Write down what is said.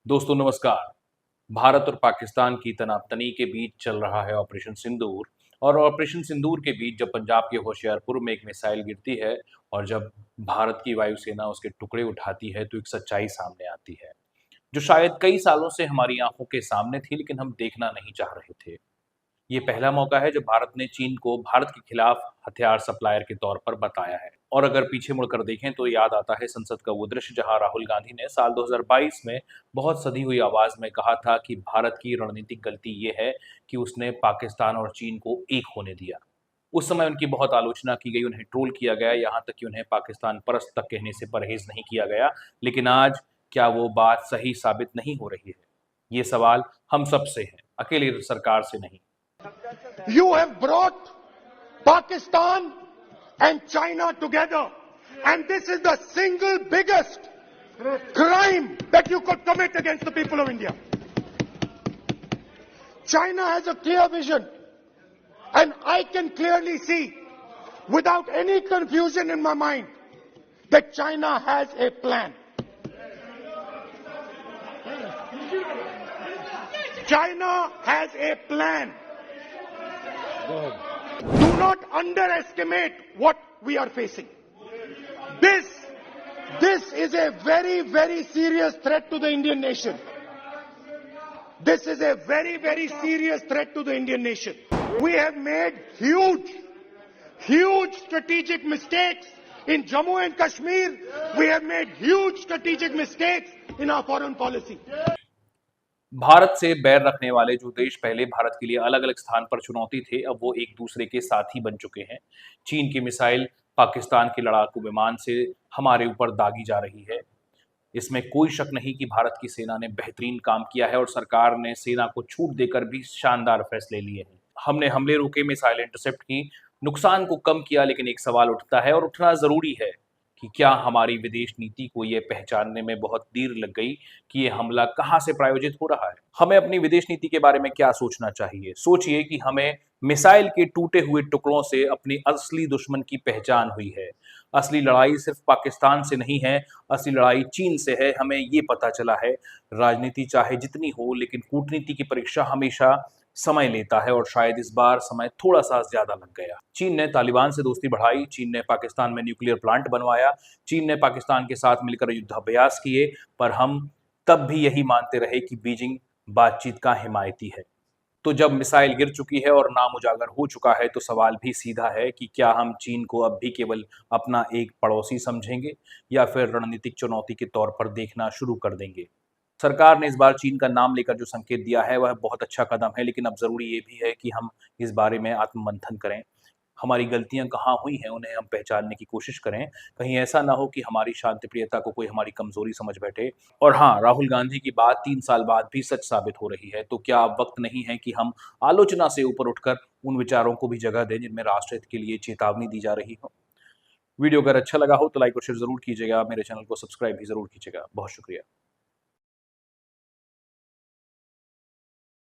दोस्तों नमस्कार। भारत और पाकिस्तान की तनातनी के बीच चल रहा है ऑपरेशन सिंदूर। और ऑपरेशन सिंदूर के बीच जब पंजाब के होशियारपुर में एक मिसाइल गिरती है और जब भारत की वायुसेना उसके टुकड़े उठाती है तो एक सच्चाई सामने आती है जो शायद कई सालों से हमारी आंखों के सामने थी, लेकिन हम देखना नहीं चाह रहे थे। ये पहला मौका है जब भारत ने चीन को भारत के खिलाफ हथियार सप्लायर के तौर पर बताया है। और अगर पीछे मुड़कर देखें तो याद आता है संसद का वो दृश्य जहां राहुल गांधी ने साल 2022 में बहुत सधी हुई आवाज में कहा था कि भारत की रणनीतिक गलती ये है कि उसने पाकिस्तान और चीन को एक होने दिया। उस समय उनकी बहुत आलोचना की गई, उन्हें ट्रोल किया गया, यहाँ तक कि उन्हें पाकिस्तान परस्त तक कहने से परहेज नहीं किया गया। लेकिन आज क्या वो बात सही साबित नहीं हो रही है? ये सवाल हम सबसे है, अकेली सरकार से नहीं। You have brought Pakistan and China together, and this is the single biggest crime that you could commit against the people of India. China has a clear vision, and I can clearly see, without any confusion in my mind, that China has a plan. China has a plan. Do not underestimate what we are facing. This is a very, very serious threat to the Indian nation. This is a very, very serious threat to the Indian nation. We have made huge strategic mistakes in Jammu and Kashmir. We have made huge strategic mistakes in our foreign policy. Bharat से बैर रखने वाले जो देश पहले भारत के लिए अलग अलग स्थान पर चुनौती थे, अब वो एक दूसरे के साथी बन चुके हैं। चीन की मिसाइल पाकिस्तान के लड़ाकू विमान से हमारे ऊपर दागी जा रही है। इसमें कोई शक नहीं कि भारत की सेना ने बेहतरीन काम किया है और सरकार ने सेना को छूट देकर भी शानदार फैसले लिए हैं। हमने हमले रोके, मिसाइल इंटरसेप्ट की, नुकसान को कम किया, लेकिन एक सवाल उठता है और उठना जरूरी है कि क्या हमारी विदेश नीति को यह पहचानने में बहुत देर लग गई कि यह हमला कहां से प्रायोजित हो रहा है? हमें अपनी विदेश नीति के बारे में क्या सोचना चाहिए? सोचिए कि हमें मिसाइल के टूटे हुए टुकड़ों से अपनी असली दुश्मन की पहचान हुई है। असली लड़ाई सिर्फ पाकिस्तान से नहीं है, असली लड़ाई चीन से है। हमें ये पता चला है, राजनीति चाहे जितनी हो, लेकिन कूटनीति की परीक्षा हमेशा समय लेता है और शायद इस बार समय थोड़ा सा ज्यादा लग गया। चीन ने तालिबान से दोस्ती बढ़ाई, चीन ने पाकिस्तान में न्यूक्लियर प्लांट बनवाया, चीन ने पाकिस्तान के साथ मिलकर युद्धाभ्यास किए, पर हम तब भी यही मानते रहे कि बीजिंग बातचीत का हिमायती है। तो जब मिसाइल गिर चुकी है और नाम उजागर हो चुका है, तो सवाल भी सीधा है कि क्या हम चीन को अब भी केवल अपना एक पड़ोसी समझेंगे या फिर रणनीतिक चुनौती के तौर पर देखना शुरू कर देंगे? सरकार ने इस बार चीन का नाम लेकर जो संकेत दिया है वह बहुत अच्छा कदम है, लेकिन अब जरूरी ये भी है कि हम इस बारे में आत्ममंथन करें। हमारी गलतियां कहाँ हुई हैं उन्हें हम पहचानने की कोशिश करें। कहीं ऐसा ना हो कि हमारी शांति प्रियता को कोई हमारी कमजोरी समझ बैठे। और हाँ, राहुल गांधी की बात 3 साल बाद भी सच साबित हो रही है। तो क्या अब वक्त नहीं है कि हम आलोचना से ऊपर उठकर उन विचारों को भी जगह दें जिनमें राष्ट्रहित के लिए चेतावनी दी जा रही हो? वीडियो अगर अच्छा लगा हो तो लाइक और शेयर जरूर कीजिएगा, मेरे चैनल को सब्सक्राइब भी जरूर कीजिएगा। बहुत शुक्रिया।